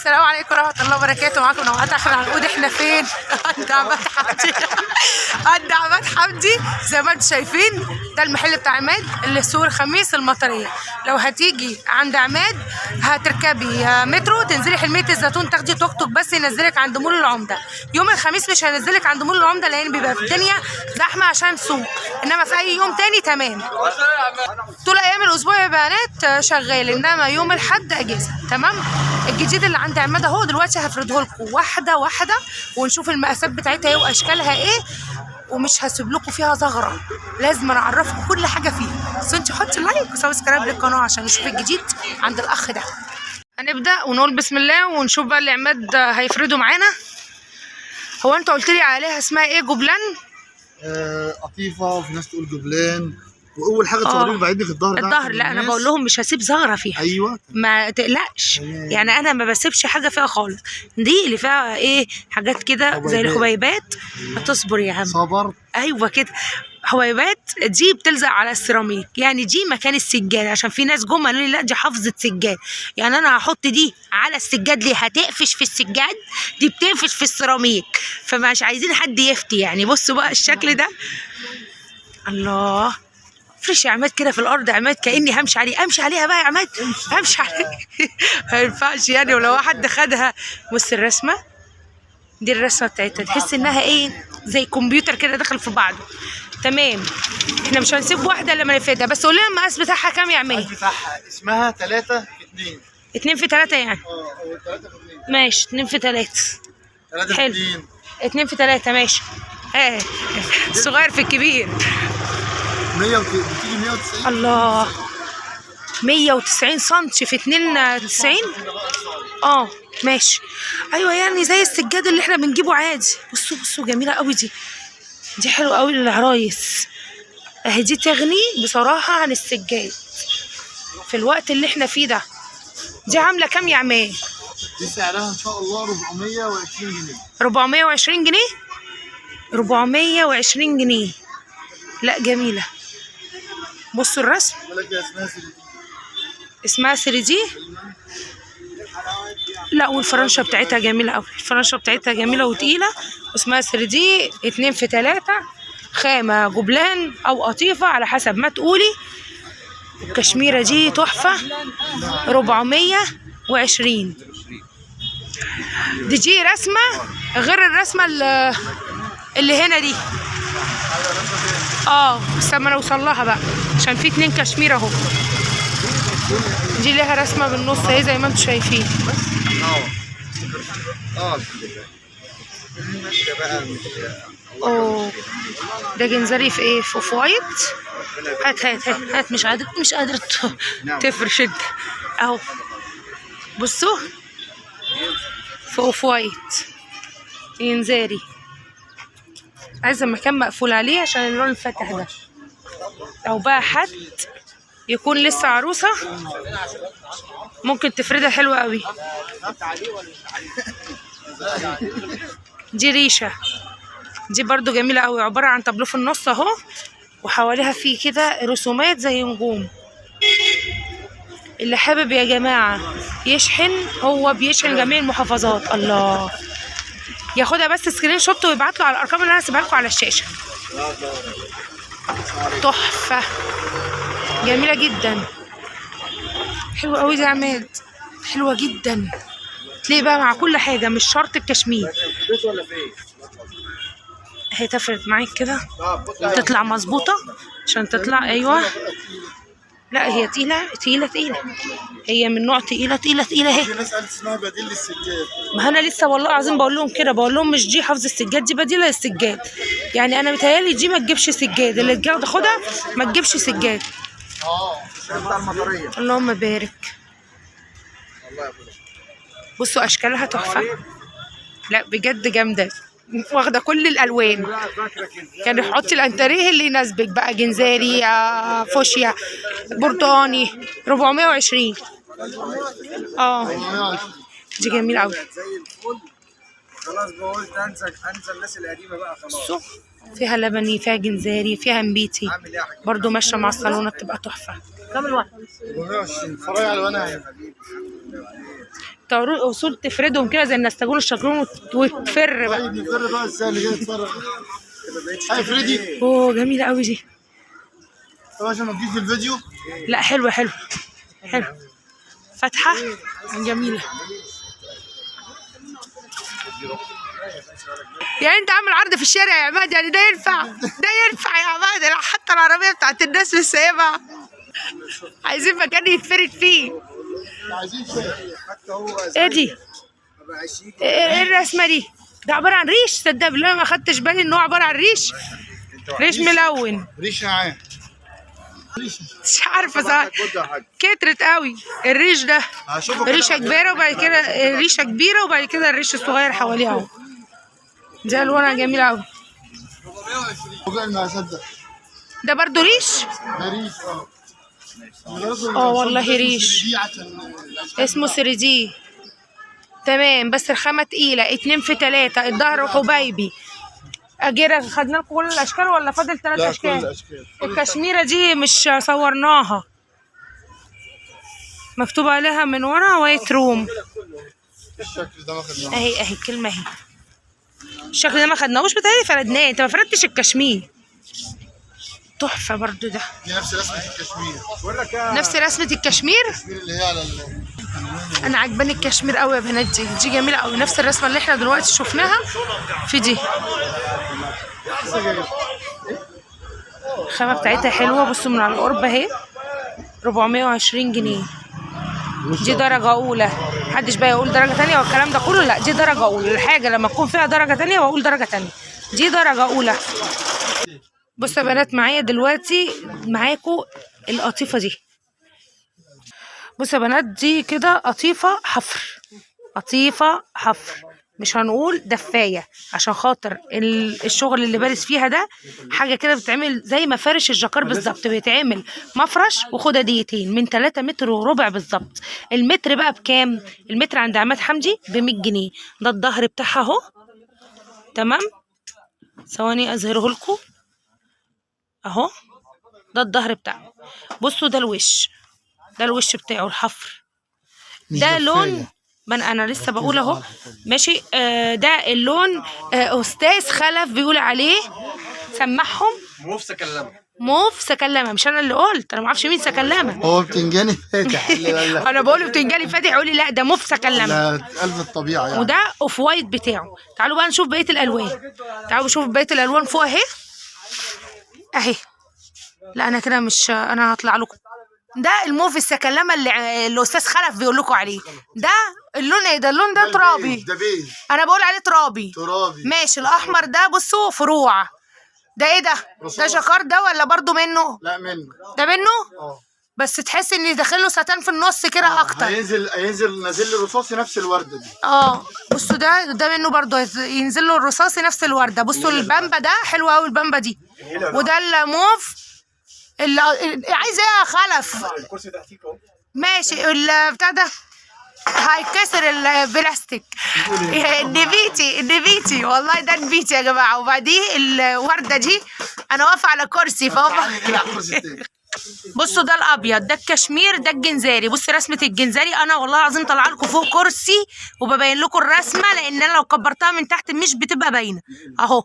السلام عليكم ورحمة الله وبركاته. معاكم نوعات عشان هنقول احنا فين. عند عماد حمدي. عند عماد حمدي زي ما انتم شايفين، ده المحل بتاع عماد اللي في سوق الخميس المطرية. لو هتيجي عند عماد هتركبي مترو تنزلي حلمية الزيتون، تاخدي توك توك بس ينزلك عند مول العمدة. يوم الخميس مش هينزلك عند مول العمدة لان بيبقى في الدنيا زحمة عشان سوق، انما في اي يوم تاني تمام. طول ايام الاسبوع يا بنات شغال، انما يوم الاحد اجازة. تمام. الجديد اللي عند عماد اهو دلوقتي هفرده لكم واحده واحده ونشوف المقاسات بتاعتها ايه واشكالها ايه، ومش هسيب لكم فيها ثغره، لازم اعرفكم كل حاجه فيها. بس انت حطي لايك وسبسكرايب للقناه عشان نشوف الجديد عند الاخ ده. هنبدا ونقول بسم الله ونشوف بقى اللي عماد هيفرده معانا. هو انت قلت لي عليها اسمها ايه؟ جبلان قطيفه، وفي ناس تقول جبلان. واول حاجه تصوري بعيد في الظهر. الظهر لا انا بقول لهم مش هسيب ثغره فيها. ايوه ما تقلقش، يعني انا ما بسيبش حاجه فيها خالص. دي اللي فيها ايه؟ حاجات كده زي الحبيبات. هتصبر يا عم. صبر. ايوه كده. حبيبات دي بتلزق على السيراميك، يعني دي مكان السجاد، عشان في ناس جم قالوا لي لا دي حافظه سجاد. يعني انا هحط دي على السجاد ليه؟ هتقفش في السجاد؟ دي بتقفش في السيراميك، فمش عايزين حد يفتي. يعني بصوا بقى الشكل ده. الله، فرش يا عماد كده في الارض يا عماد، كاني همشي عليه. امشي عليها بقى يا عماد، همشي عليه. ما ينفعش يعني، ولو حد خدها. بص الرسمه دي، الرسمه بتاعتها تحس انها ايه؟ زي كمبيوتر كده داخل في بعضه. تمام. احنا مش هنسيب واحده الا لما نفردها. بس قول لنا المقاس بتاعها كام يا عماد؟ المقاس بتاعها اسمها 3 في 2. 2 في 3 يعني؟ هو 3 في 2. ماشي 2 في 3. 3 في 2. 2 في 3 ماشي. الصغير في الكبير. 190. الله، 190 سنتي في 92. ماشي. ايوه يعني زي السجاد اللي احنا بنجيبه عادي. بصوا بصوا جميله قوي دي حلوه قوي للعرايس اهي. دي تغني بصراحه عن السجاد في الوقت اللي احنا فيه ده. دي عامله كام يا عماد؟ دي سعرها ان شاء الله 420 جنيه. 420 جنيه؟ 420 جنيه. لا جميله. بصوا الرسم. اسمها 3D. لا والفرنشه بتاعتها جميله قوي. الفرنشه بتاعتها جميله وتقيله، واسمها 3D. 2 في 3 خامه جبلان او قطيفه على حسب ما تقولي. الكشميره دي تحفه. 420. دي رسمه غير الرسمه اللي هنا دي. بس اما نوصل لها بقى عشان في 2 كشمير اهو. دي ليها رسمه بالنص اهي زي ما انتم شايفين. ده جنزري في ايه؟ في اوف وايت. هات مش قادر تفرش انت اهو. بصوا في اوف وايت جنزري. عايزه مكان مقفول عليه عشان اللون الفاتح ده. او بقى حد يكون لسه عروسه ممكن تفردها حلوه قوي. دي ريشه. دي برضو جميله قوي، عباره عن طابلوه في النص اهو، وحواليها فيه كده رسومات زي نجوم. اللي حابب يا جماعه يشحن، هو بيشحن جميع المحافظات. الله، ياخدها بس سكرين شوت ويبعت له على الارقام اللي انا هسيبها لكم على الشاشه. تحفه جميله جدا. حلوه قوي دي يا عماد، حلوه جدا. تلاقي بقى مع كل حاجه، مش شرط الكشمير. هي تفرد معاك كده تطلع مظبوطه عشان تطلع. ايوه لا هي تقيله. هي من نوع تقيله اهي. في ناس قالت اسمها بديل للسجاد. ما انا لسه والله العظيم بقول لهم كده، بقول لهم مش دي حافظ السجاد، دي بديله للسجاد. يعني انا متهيالي دي ما تجيبش سجاد، اللي تاخدها ما تجيبش سجاد. بتاع المطريه. اللهم بارك. بصوا اشكالها تحفه. لا بجد جامده، واخده كل الالوان. يعني حطي الانتريه اللي يناسبك بقى، جنزاري، فوشيا، برتقاني. 420. دي جميله قوي. زي الفل. خلاص بقولت انسى الناس القديمه بقى خلاص. فيها لبني، فيها جنزاري، فيها مبيتي برضو ماشيه مع الصالونه بتبقى تحفه. كام الواحد؟ 420. اتفرج على الوانها. اصول تفردهم كده زي النستاجون الشكلون وتفر بقى. طيب نفر بقى ازاي اللي جاي يتفرج. هاي فريدي. اوه جميله قوي دي. طب عشان ما تجيش في الفيديو. لا حلوه حلوه حلوه فاتحه جميله. يعني انت عامل عرض في الشارع يا عماد، يعني ده ينفع؟ ده ينفع يا عماد؟ حتى العربيه بتاعت الناس مش سايبها. عايزين مكان يتفرد فيه. عايزين شيء حتى هو. ايه دي؟ ايه الرسمه دي؟ ده عباره عن ريش. صدق بالله ما خدتش بالي ان هو عباره عن ريش. ريش ملون. ريش معاه. مش عارفه صح، كترت قوي الريش ده. ريشه كبيره وبعد كده ريشه كبيره وبعد كده الريش الصغير حواليها اهو. دي الوانها جميله قوي. ده برضو ريش. ده ريش والله ريش. اسمه 3D. تمام، بس الخامه تقيله. 2 في 3. الظهر حبيبي. اجيره خدنا لكم كل الاشكال ولا فاضل 3 اشكال؟ كل الاشكال. الكشميره دي مش صورناها، مكتوب عليها من ورا وايت روم. الشكل ده ما خدناهوش. اهي الكلمه اهي. الشكل ده ما خدناهوش، بتهيألي فردناه. انت ما فردتش الكشمير. تحفه برضو ده. دي نفس رسمه الكشمير. نفس رسمه الكشمير. اللي هي على انا عجباني الكشمير قوي يا بنات. دي جميله قوي. نفس الرسمه اللي احنا دلوقتي شفناها في دي. الخامه بتاعتها حلوه. بصوا من على القرب اهي. 420 جنيه. دي درجه اولى. محدش بقى يقول درجه ثانيه والكلام ده كله. لا دي درجه اولى. الحاجه لما تكون فيها درجه ثانيه بقول درجه ثانيه. دي درجه اولى. بصوا يا بنات معايا دلوقتي معاكم القطيفه دي. بصوا يا بنات دي كده قطيفه حفر. قطيفه حفر، مش هنقول دفايه عشان خاطر الشغل اللي بارز فيها ده. حاجه كده بتتعمل زي مفارش الجاكار بالظبط. بيتعمل مفرش وخداديتين من 3 متر وربع بالظبط. المتر بقى بكام؟ المتر عند عماد حمدي ب 100 جنيه. ده الظهر بتاعها اهو. تمام، ثواني اظهره لكم اهو. ده الظهر بتاعه. بصوا ده الوش. ده الوش بتاعه الحفر. ده لون من انا لسه بقول اهو. ماشي. ده اللون. استاذ خلف بيقول عليه. سمعهم. موف سكلمه. موف سكلمه. مش انا اللي قلت. انا ما اعرفش مين سكلمه. هو بتنجاني فاتح. انا بقول بتنجاني فاتح يقول لي لا ده موف سكلمه. لا قلب الطبيعه يعني. وده اوف وايت بتاعه. تعالوا بقى نشوف بقيه الالوان. تعالوا نشوف بقيه الالوان فوق اهي. اهي. لا انا كده مش. انا هطلع لكم. ده الموف السكلمه اللي الاستاذ خلف بيقول لكم عليه. ده اللون ايه؟ ده اللون ده ترابي. ده بيج. انا بقول عليه ترابي. ترابي. ماشي. الاحمر ده بصوا فروع. ده ايه ده؟ ده جاكار ده ولا برضو منه؟ لا منه. ده منه؟ بس تحس ان داخل له ستان في النص كده اكتر. هينزل نازل له رصاصي نفس الورده دي. بصوا ده منه برضو ينزل له الرصاصي نفس الورده. بصوا البامبا ده حلوه قوي البامبا دي. وده الموف اللي عايز ايه يا خلف؟ الكرسي تحتيك اهو. ماشي. البتاع ده هيتكسر البلاستيك. النبيتي والله ده النبيتي يا جماعه. وبعديه الورده دي انا واقفه على كرسي بصوا ده الابيض. ده الكشمير. ده الجنزاري. بصوا رسمه الجنزاري. انا والله العظيم طالعه لكم فوق كرسي وببين لكم الرسمه لان انا لو كبرتها من تحت مش بتبقى باينه اهو.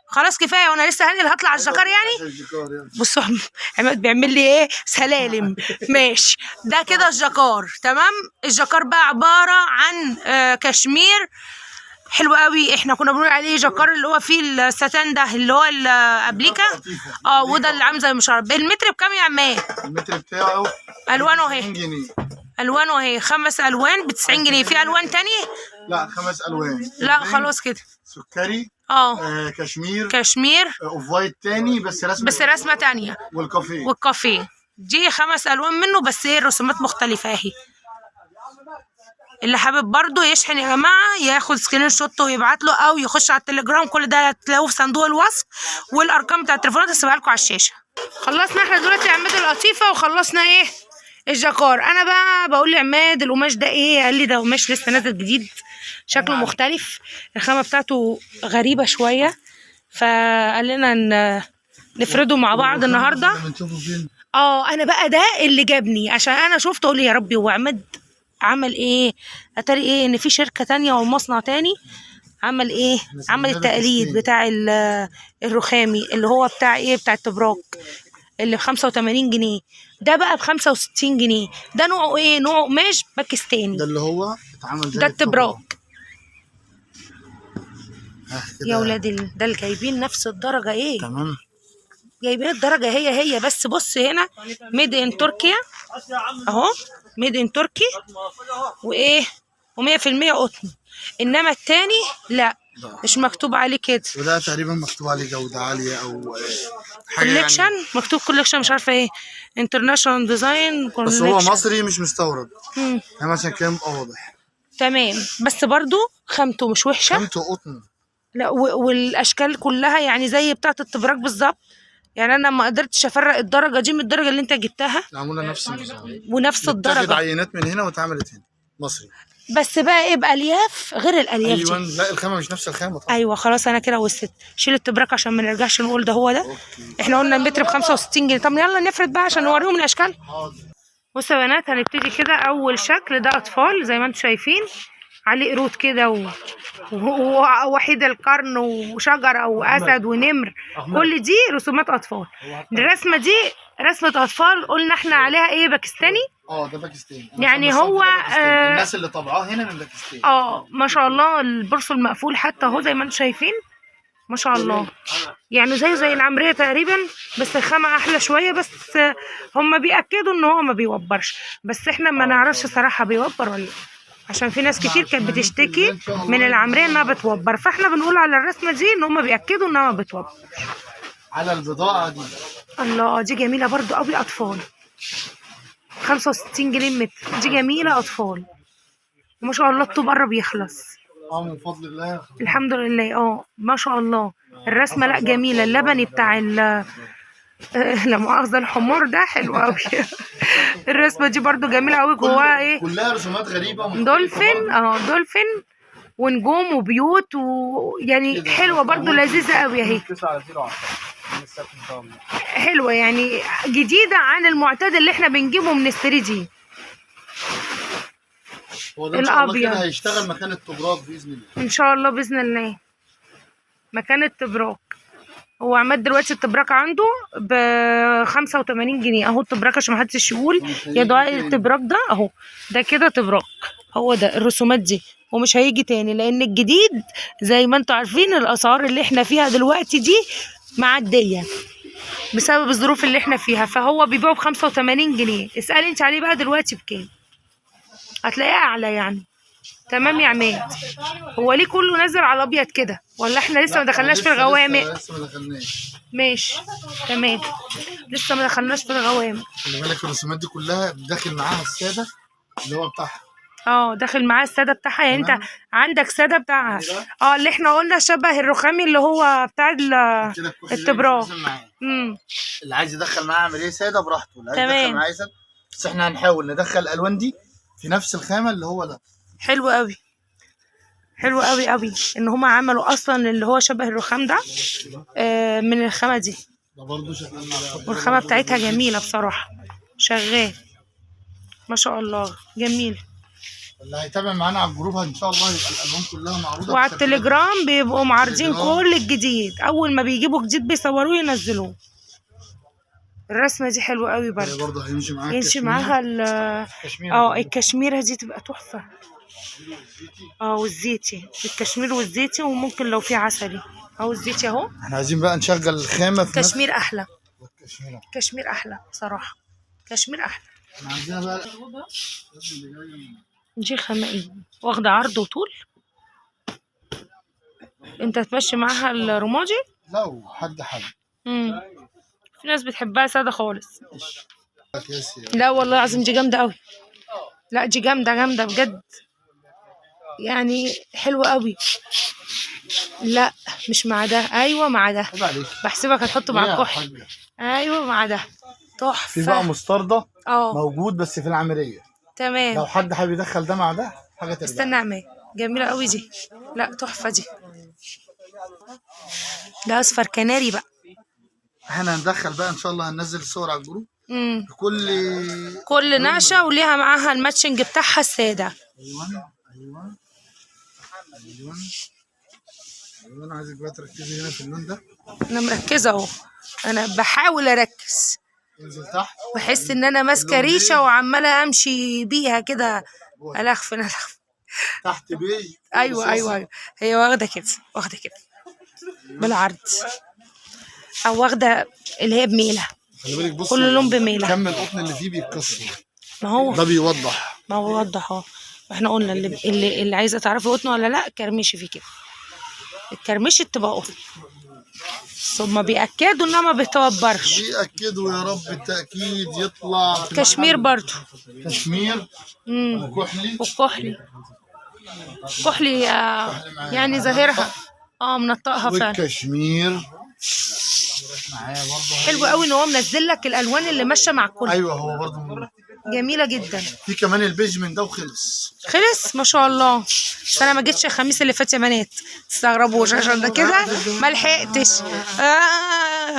خلاص كفايه وانا لسه هنزل هطلع على الجاكار يعني. بصوا عماد بيعمل لي ايه؟ سلالم. ماشي. ده كده الجاكار. تمام. الجاكار بقى عباره عن كشمير حلو قوي. احنا كنا بنقول عليه جاكار اللي هو فيه الستان ده اللي هو الابليكا. وده اللي عامل زي المشرب. المتر بكام يا عماد؟ المتر بتاعه الوانه اهي. 90 جنيه. الوانه اهي 5 الوان ب 90 جنيه. في الوان تانية؟ لا 5 الوان. لا خلاص كده. سكري. كشمير. اوف وايت تاني بس رسمه تانية. والكافيه دي 5 الوان منه بس ايه الرسومات مختلفه اهي. اللي حابب برضو يشحن يا جماعه ياخد سكرين شوت ويبعت له او يخش على التليجرام. كل ده هتلاقوه في صندوق الوصف والارقام بتاع التليفونات هسيبها لكم على الشاشه. خلصنا احنا دلوقتي يا عماد القطيفه وخلصنا ايه الجاكار. انا بقى بقول لعماد القماش ده ايه؟ قال لي ده قماش لسه نازل جديد شكله مختلف. الخامه بتاعته غريبه شويه. فقال لنا نفرده مع بعض النهارده. بنشوفه فين؟ انا بقى ده اللي جابني، عشان انا شفته اقول يا ربي هو عماد عمل ايه، اتاري ايه ان في شركه تانية او مصنع تاني عمل ايه، عمل التقليد بتاع الرخامي اللي هو بتاع ايه، بتاع التبراك اللي ب85 جنيه، ده بقى ب65 جنيه. ده نوعه ايه، نوعه قماش باكستاني، ده اللي هو اتعمل زي ده التبراك. يا كده. ولاد ده اللي جايبين نفس الدرجه ايه، تمام، جايبين الدرجه هي بس بص هنا ميد ان تركيا اهو، ميد ان تركي وايه و100% قطن، انما التاني لا مش مكتوب عليه كده. وده تقريبا مكتوب عليه جودة عالية او حاجة كوليكشن يعني. مكتوب كوليكشن مش عارفه ايه، انترناشونال ديزاين بس هو مصري مش مستورد، يعني عشان كده يبقى واضح. تمام، بس برضو خامته مش وحشه، خامته قطن. لا والاشكال كلها يعني زي بتاعه التبراك بالظبط، يعني انا ما قدرتش افرق الدرجه دي من الدرجه اللي انت جبتها، معموله نفس النظام ونفس الدرجه، تاخد عينات من هنا واتعملت هنا مصري، بس بقى ايه بالياف غير الالياف ايوه. دي. لا الخامه مش نفس الخامه طبعا. ايوه خلاص انا كده وصلت، شيل التبراك عشان ما نرجعش نقول ده هو ده. أوكي. احنا قلنا المتر ب65 جنيه، طب يلا نفرد بقى عشان نوريهم الاشكال. حاضر. بصوا يا بنات هنبتدي كده. اول شكل ده اطفال زي ما انتم شايفين، عليه قرود كده ووحيد القرن وشجره واسد ونمر، كل دي رسومات اطفال. الرسمه دي رسمه اطفال، قلنا احنا عليها ايه، باكستاني. ده باكستاني، يعني هو الناس اللي طبعاه هنا من باكستان. ما شاء الله، البرص المقفول حتى اهو زي ما انتم شايفين ما شاء الله، يعني زي العمرية تقريبا، بس الخامة احلى شوية، بس هم بيأكدوا ان هو ما بيوبرش، بس احنا ما نعرفش صراحة بيوبر ولا لا، عشان في ناس كتير كانت بتشتكي من العمرية انها بتوبر، فاحنا بنقول على الرسمة دي ان هم بيأكدوا انها ما بتوبر. على البضاعة دي الله دي جميلة برضو قوي اطفال، 65 جنيه متر، دي جميلة اطفال، وما شاء الله الطوب قرب يخلص. من فضل الله الحمد لله. ما شاء الله الرسمه لا جميله، اللبني بتاع لا مؤاخذه الحمار ده حلو قوي الرسمه دي برضو جميله قوي، جواها ايه، كلها رسومات غريبه، دولفين دولفين ونجوم وبيوت ويعني حلوه برضو لذيذه قوي اهي، حلوه يعني جديده عن المعتاد اللي احنا بنجيبه من الثري دي. هو ده ان شاء الله كده هيشتغل مكان التبراك باذن الله، ان شاء الله باذن الله مكان التبراك. هو عماد دلوقتي التبراك عنده ب85 جنيه اهو، التبراك عشان محدش يقول يا دعاء التبراك ده اهو، ده كده تبراك، هو ده الرسومات دي، ومش هيجي تاني لان الجديد زي ما انتوا عارفين الاسعار اللي احنا فيها دلوقتي دي معديه بسبب الظروف اللي احنا فيها، فهو بيبيعه ب85 جنيه. اسالي انت عليه بقى دلوقتي بكام، هتلاقيه اعلى يعني. تمام يا عماد، هو ليه كله نازل على ابيض كده، ولا احنا لسه ما دخلناش في الغوامق؟ لسه ما دخلناش. ماشي تمام، لسه ما دخلناش في الغوامق. خلي بالك الرسومات دي كلها داخل معاها الساده اللي هو بتاعها، داخل معاها الساده بتاعها، يعني انت عندك ساده بتاعها اللي احنا قلنا شبه الرخامي اللي هو بتاع التبراك. اللي عايز يدخل معاه عمليه ساده براحته، اللي عايز يدخل معاه ساده، بس احنا هنحاول ندخل الالوان دي في نفس الخامه اللي هو ده. حلو قوي، حلو قوي قوي ان هما عملوا اصلا اللي هو شبه الرخام ده من الخامه دي، ده برضه شغال مع بعض، والخامه بتاعتها جميله بصراحه، شغال ما شاء الله جميل. اللي هيتابع معانا على الجروب ان شاء الله يبقى الالوان كلها معروضه، وعلى التليجرام بيبقوا معارضين كل الجديد، اول ما بيجيبوا جديد بيصوروه ينزلوه. الرسمه دي حلوه قوي برضه هيمشي معاها الكشميره دي تبقى تحفه، والزيتي، الكشمير والزيتي، وممكن لو في عسلي الزيتي اهو. احنا عايزين بقى نشغل الخامه في كشمير احلى، كشمير احلى بصراحه، كشمير احلى. احنا عندنا بقى دي خامه ايه، واخده عرض وطول، انت تمشي معاها الرمادي لو حد في ناس بتحبها ساده خالص. لا والله العظيم دي جامده قوي، لا دي جامده بجد يعني، حلوه قوي. لا مش مع ده، ايوه مع ده، بحسبك هتحطه مع الكحل. ايوه مع ده تحفه. في بقى مستردة موجود بس في العمليه، تمام، لو حد حابب يدخل ده مع ده حاجه ترجع. استنى اعمل جميله قوي دي، لا تحفه دي، ده اصفر كناري بقى. احنا هندخل بقى ان شاء الله، هننزل الصور على الجروب. كل نقشه وليها معاها الماتشنج بتاعها الساده. ايوه انا عايزك بقى تركزي هنا في اللون ده. انا مركزه اهو، انا بحاول اركز. انزل تحت، بحس ان انا ماسكه ريشه وعماله امشي بيها كده، الخفن تحت بيه. ايوه هي واخده كده بالعرض، او واخده اللي هي بميله. خلي بالك بص، كل لون بميله. كم القطن اللي فيه بيتكسر. ما هو ده بيوضح. ما هو وضح اهو. احنا قلنا اللي عايزه تعرفي قطن ولا لا، كرمشي فيه كده. الكرمشي بتبقى قطن، ثم بيأكدوا انها ما بتوبرش. بيأكدوا يا رب التأكيد يطلع. كشمير برضو. كشمير وكحلي. كحلي يعني ظاهرها منطقها فعلا. والكشمير حلو قوي ان هو منزل لك الالوان اللي ماشيه مع الكل. ايوه هو برضو جميله جدا. في كمان البيج من ده وخلص ما شاء الله. بس انا ما جيتش الخميس اللي فات يا بنات، تستغربوش عشان ده كده ما لحقتش.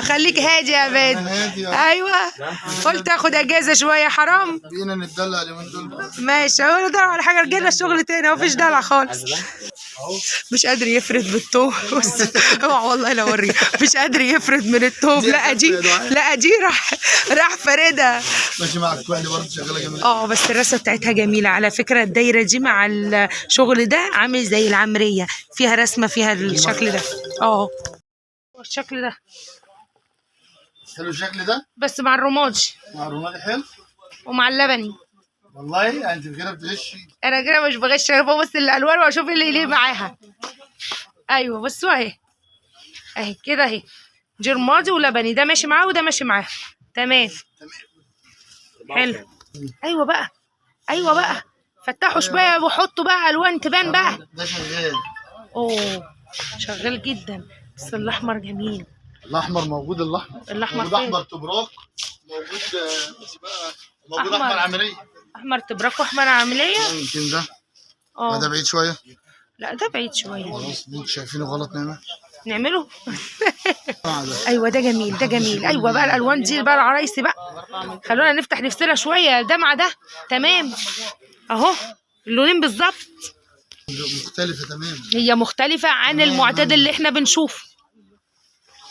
خليك هادي يا بنت. ايوه قلت اخد اجازه شويه، حرام. بقينا نتدلع اليومين دول. ماشي، هو ندلع على حاجه، رجعنا الشغل تاني، مفيش دلع خالص. مش قادر يفرد بالثوب. اوعى والله لا اوريك، مش قادر يفرد من الثوب. لا دي راح فردها. ماشي مع الكحلي برضه شغاله جميله. بس الرسمه بتاعتها جميله على فكره. الدايره دي مع الشغل ده عامل زي العمريه، فيها رسمه فيها الشكل ده. الشكل ده حلو الشكل ده، بس مع الرمادي. مع الرمادي حلو، ومع اللبني. والله انت كده بتغشي. انا كده مش بغش، انا ببص الالوان واشوف اللي يليق معاها. ايوه بصوا اهي كده اهي، دي رمادي ولبني، ده ماشي معاه وده ماشي معاه. تمام حلو. ايوه بقى فتحوا شويه وحطوا بقى الوان تبان بقى. ده شغال. شغال جدا. بس الاحمر جميل. الاحمر موجود. الاحمر موجود. احمر تبراك موجود احمر عمليه. احمر تبراك واحمر عمليه. يمكن ده ده بعيد شويه. لا ده بعيد شويه. خلاص انتوا شايفينه غلط، نعمله. ايوه ده جميل. ايوه بقى الالوان دي بقى العرايسي بقى، خلونا نفتح نفسنا شويه ده مع ده. تمام اهو اللونين بالظبط. مختلفه تمام. هي مختلفه عن المعتاد اللي احنا بنشوفه.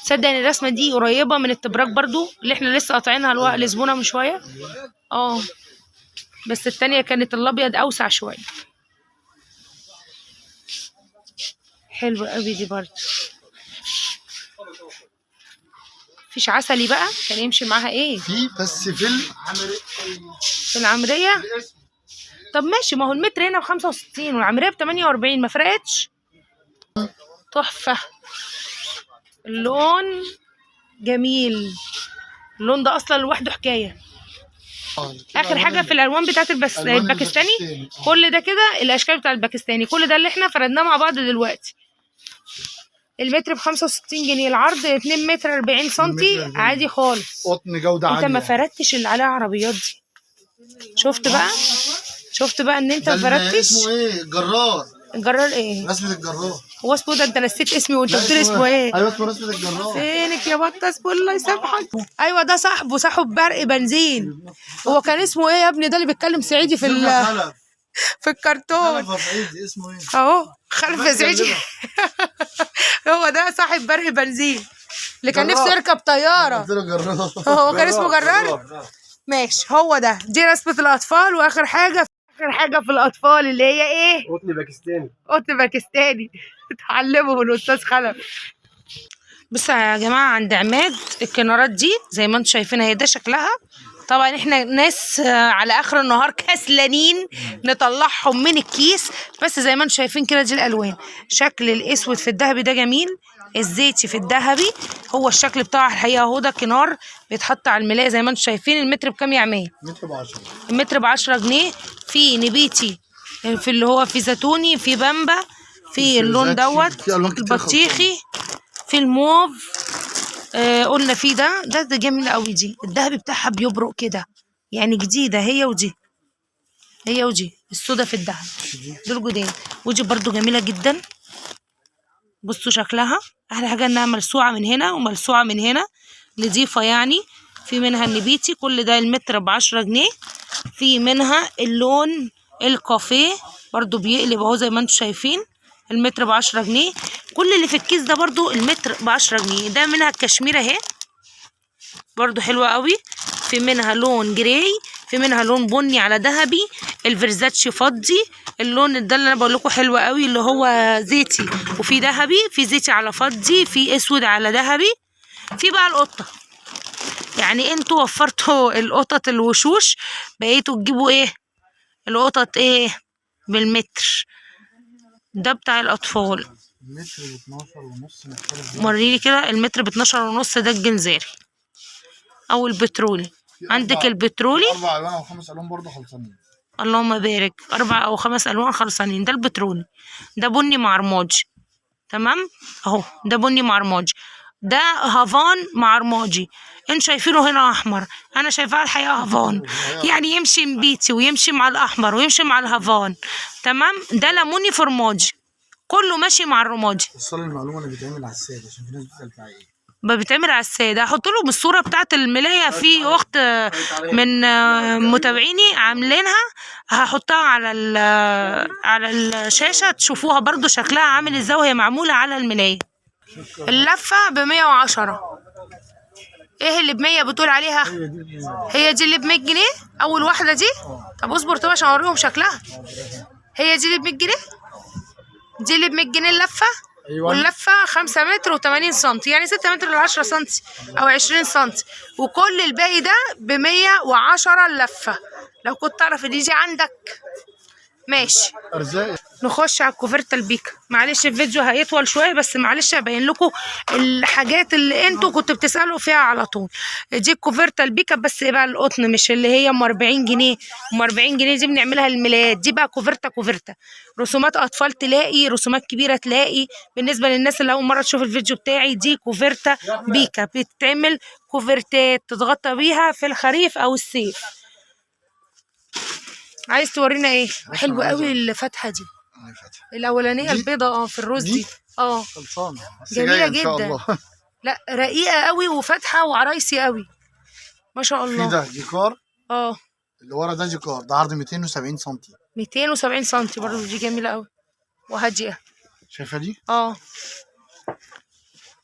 تصدق ان الرسمه دي قريبه من التبراك برضو اللي احنا لسه قاطعينها لزبونه من شويه. بس التانية كانت الابيض اوسع شويه. حلوه قوي دي برضو. فيش عسلي بقى كان يمشي معاها ايه؟ بس في العمريه. طب ماشي، ما هو المتر هنا ب65 والعمريه ب48، ما فرقتش. تحفه. اللون جميل. اللون ده اصلا لوحده حكايه. اخر حاجه في الالوان بتاعت الباكستاني. كل ده كده الاشكال بتاع الباكستاني، كل ده اللي احنا فردناه مع بعض دلوقتي. المتر ب65 جنيه، العرض 2 متر 40 سنتي عادي خالص. قطن جوده عاليه. انت ما فردتش اللي عليها عربيات دي. شفت بقى ان انت ما فردتش. اسمه ايه؟ الجرار ايه؟ رسمه الجرار. هو اسمه ده؟ انت نسيت اسمي وانت قلت لي اسمه ايه؟ ايوه اسمه رسمه الجرار. فينك يا بطه؟ اسمه الله يسامحك. ايوه ده صاحب برق بنزين. هو كان اسمه ايه يا ابني ده اللي بيتكلم صعيدي في الكرتون؟ خلف صعيدي اسمه ايه؟ اهو خلف صعيدي. هو ده صاحب برق بنزين اللي كان نفسه يركب طياره. هو كان اسمه جرار. ماشي هو ده. دي رسمه الاطفال. واخر حاجه في الاطفال اللي هي ايه؟ قطن باكستاني. اتعلموا من الاستاذ خلف. بصوا يا جماعه عند عماد الكنارات دي زي ما انتم شايفينها، هي ده شكلها. طبعا احنا ناس على اخر النهار كسلانين نطلعهم من الكيس، بس زي ما انتم شايفين كده دي الالوان. شكل الاسود في الذهبي ده جميل، الزيتي في الذهبي هو الشكل بتاعه الحقيقه. اهو ده كنار بيتحط على الملايه زي ما انتم شايفين. المتر بكام يا عماد؟ المتر ب10 جنيه. في نبيتي، في اللي هو في زيتوني، في بامبا، في اللون دوت البطيخي، في الموف. قلنا في ده جميل قوي. دي الذهبي بتاعها بيبرق كده يعني، جديده هي ودي السودا في الذهب دول جداد. ودي برضو جميله جدا. بصوا شكلها احلى حاجه انها ملسوعه من هنا وملسوعه من هنا، نضيفه يعني. في منها النبيتي، كل ده المتر ب10 جنيه. في منها اللون الكافيه برضو بيقلب اهو زي ما انتم شايفين، المتر ب10 جنيه. كل اللي في الكيس ده برضو المتر ب10 جنيه. ده منها الكشميره اهي برضو حلوه قوي. في منها لون جراي، في منها لون بني على ذهبي، الفيرزاتشي فضي. اللون ده اللي انا بقول لكم حلو قوي، اللي هو زيتي وفي ذهبي، في زيتي على فضي، في اسود على ذهبي. في بقى القطه، يعني انتوا وفرتوا القطط الوشوش، بقيتوا تجيبوا ايه القطط ايه بالمتر. ده بتاع الاطفال. المتر ب12.5. وريلي كده المتر ب12.5. ده الجنزيري او البترولي. عندك البترولي 4 ألوان أو 5 ألوان برضه خلصانين. اللهم بارك، 4 أو 5 ألوان خلصانين. ده البترولي. ده بني مع رمادي، تمام اهو. ده بني مع رمادي. ده هافان مع رمادي. انتوا شايفينه هنا احمر، انا شايفاه الحقيقه هافان، يعني يمشي مبيتي ويمشي مع الاحمر ويمشي مع الهافان، تمام. ده ليموني في رمادي، كله ماشي مع الرمادي. وصلي المعلومه اللي بيتعمل على الساده عشان في ناس بتسال فيها ايه. بيتعمل على الساده. هحط لهم الصوره بتاعت الملايه، في اخت من متابعيني عاملينها، هحطها على الشاشه تشوفوها برضو شكلها عامل ازاي وهي معموله على الملايه. اللفه ب110. ايه اللي ب100 بتقول عليها؟ هي دي اللي ب100 جنيه اول واحده دي. طب اصبر طب عشان اوريهم شكلها. هي دي اللي ب100 جنيه، دي اللي ب100 جنيه اللفه. أيوة. واللفه 5 متر و80 سم، يعني 6 متر و10 سم او 20 سم. وكل الباقي ده ب110 اللفه. لو كنت تعرف دي عندك ماشي. ارزاق. نخش على الكوفرتا البيكا. معلش الفيديو هيطول شويه، بس معلش هبين لكم الحاجات اللي انتوا كنتوا بتسالوا فيها على طول. دي الكوفرتا البيكا، بس بقى القطن، مش اللي هي ام 40 جنيه. ام 40 جنيه دي بنعملها الميلاد. دي بقى كوفرتا رسومات اطفال تلاقي، رسومات كبيره تلاقي. بالنسبه للناس اللي اول مره تشوف الفيديو بتاعي، دي كوفرتا بيكا، بتتعمل كوفرتات تتغطى بيها في الخريف او الصيف. عايز تورينا ايه؟ حلوه قوي الفتحه دي الاولانيه البيضه في الروز دي خلصانه جميله جدا. لا رقيقه قوي وفاتحه وعرايسي قوي ما شاء الله. في ده جيكار اللي ورا ده جيكار، ده عرض 270 سم. 270 سم برضه، دي جميله قوي وهاديه. شايفه دي؟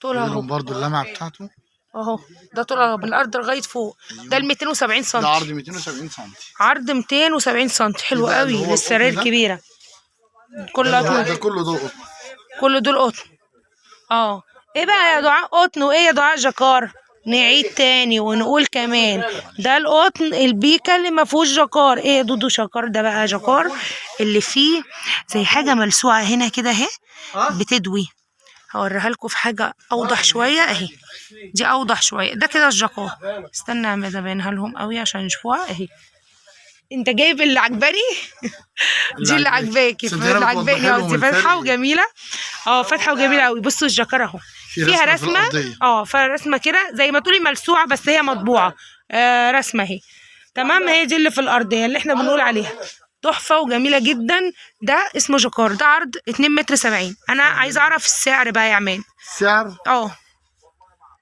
طولها اهو برضه اللمعه بتاعته اهو. ده طولها من الارض لغايه فوق. ده ال 270 سم. ده عرض 270 سم. عرض 270 سم حلو قوي للسراير الكبيره. كله قطن. ده كله ده قطن. كل دول قطن. ايه بقى يا دعاء قطن وايه يا دعاء جكار؟ نعيد تاني ونقول كمان، ده القطن البيكا اللي ما فيهوش جكار. ايه يا دودو شكار؟ ده بقى جكار اللي فيه زي حاجه ملسوعه هنا كده اهي بتدوي. هوريها لكم في حاجه اوضح شويه اهي. دي اوضح شويه. ده كده الجكار. استنى يا عم ابينها لهم قوي عشان يشوفوها اهي. انت جايب اللي عجباني دي اللي عجباكي، اللي عجباني قصدي فاتحه وجميله. فاتحه وجميله قوي. بصوا الجكار اهو فيها رسمه فيها رسمه كده زي ما تقولي ملسوعه، بس هي مطبوعه رسمه اهي، تمام. هي دي اللي في الارضيه اللي احنا بنقول عليها تحفه وجميله جدا. ده اسمه جكار. ده عرض 2 متر 70. انا عايزه اعرف السعر بقى يا عمان. السعر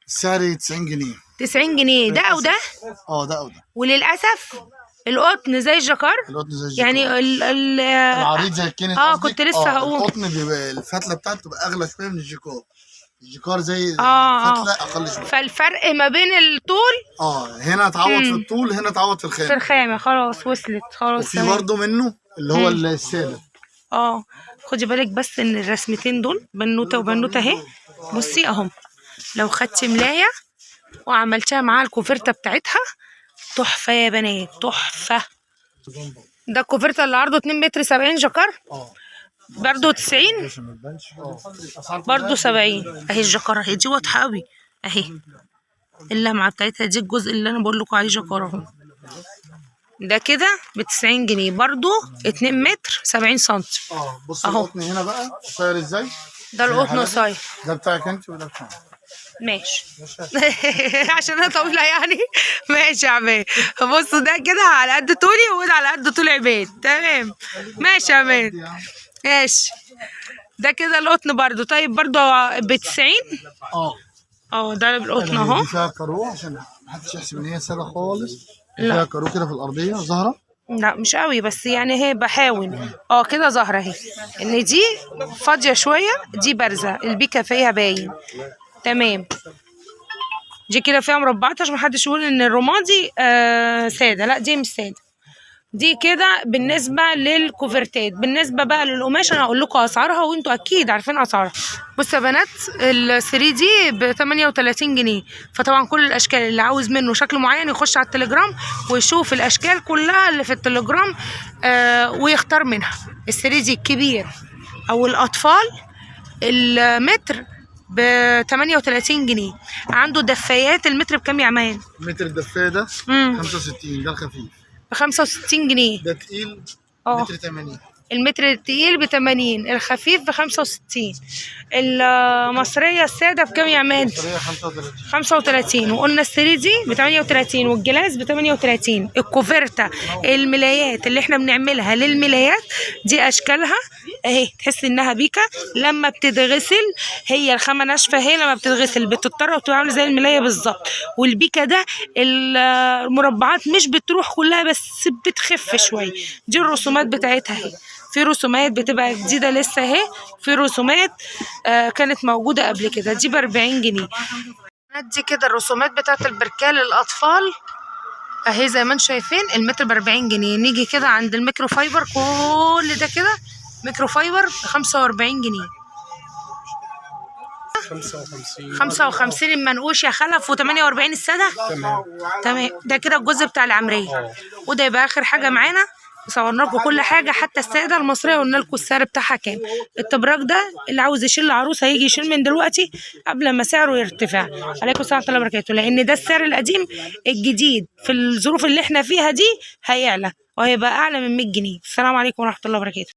السعر 90 جنيه. 90 جنيه ده او ده؟ ده او ده. وللاسف القطن زي الجكار. القطن زي الجكار يعني العريض زي الكنس. كنت لسه هقول القطن بيبقى الفتله بتاعته بتبقى اغلى شويه من الجكار. الجكار زي الفتله اقل شويه. فالفرق ما بين الطول هنا تعوض في الطول، هنا تعوض في الخامه. في الخامه خلاص وصلت خلاص. وفي برضه منه اللي هو السادة. خدي بالك بس ان الرسمتين دول بنوته وبنوته اهي. بصي اهم، لو خدت ملايه وعملتها معاها الكوفرته بتاعتها تحفه يا بنات، تحفه. ده الكوفرته اللي عرضه 2 متر 70 جكار. برضه 90 برضه 70 اهي. الجكار اهي دي واضحه قوي اهي. اللمعه بتاعتها دي الجزء اللي انا بقول لكم عليه جكار اهو. ده كده ب90 جنيه برضه 2 متر 70 سم. بص القطن هنا بقى قصير ازاي. ده القطن قصير. ده بتاعك انت وده بتاعك. ماشي عشان انا طويله يعني. ماشي يا عماد. بصوا ده كده على قد طولي وده على قد طول عماد، تمام. ماشي يا عماد ماشي. ده كده القطن برضو. طيب برضو ب90. ده القطن اهو. دي فيها كارو عشان محدش يحسب ان هي ساده خالص. فيها كارو كده في الارضيه ظاهره. لا مش قوي، بس يعني هي بحاول كده ظاهره اهي، ان دي فاضيه شويه، دي بارزه، البيكه فيها باين. تمام. دي كده فيها مربعات عشان محدش يقول ان الرمادي ساده، لا دي مش ساده. دي كده بالنسبه للكوفرتات. بالنسبه بقى للقماش انا هقول لكم اسعارها وانتوا اكيد عارفين اسعارها. بصوا يا بنات، ال3 دي ب 38 جنيه. فطبعا كل الاشكال اللي عاوز منه شكل معين يخش على التليجرام ويشوف الاشكال كلها اللي في التليجرام ويختار منها. ال3 دي الكبير او الاطفال المتر ب 38 جنيه. عنده دفايات المتر بكام يا عمان؟ متر الدفايه ده 65. ده الخفيف ب 65 جنيه. ده تقيل متر 80. المتر التقيل ب80، الخفيف ب65. المصرية السادة بكام يا عماد؟ 35. وقلنا السري دي ب38 والجلاس ب38. الكوفرتا الملايات اللي احنا بنعملها للملايات دي اشكالها اهي، تحس انها بيكا لما بتتغسل، هي الخامة ناشفة، هي لما بتتغسل بتضطر وبتبقى عاملة زي الملاية بالظبط. والبيكا ده المربعات مش بتروح كلها بس بتخف شوية. دي الرسومات بتاعتها اهي، في رسومات بتبقى جديدة لسه اهي، في رسومات كانت موجودة قبل كده. دي ب40 جنيه. دي كده الرسومات بتاعت البركال للأطفال اهي زي ما انتم شايفين، المتر ب40 جنيه. نيجي كده عند الميكرو فايبر، كل ده كده ميكرو فايبر ب45 جنيه. 55 المنقوش يا خلف، و48 السادة. تمام. ده كده الجزء بتاع العمرية. وده يبقى آخر حاجة معانا. صورنا لكم كل حاجه حتى الساده المصريه، قلنا لكم السعر بتاعها كام. التبراك ده اللي عاوز يشيل عروسه هيجي يشيل من دلوقتي قبل ما سعره يرتفع. عليكم السلام ورحمه الله وبركاته. لان ده السعر القديم، الجديد في الظروف اللي احنا فيها دي هيعلى وهيبقى اعلى من 100 جنيه. السلام عليكم ورحمه الله وبركاته.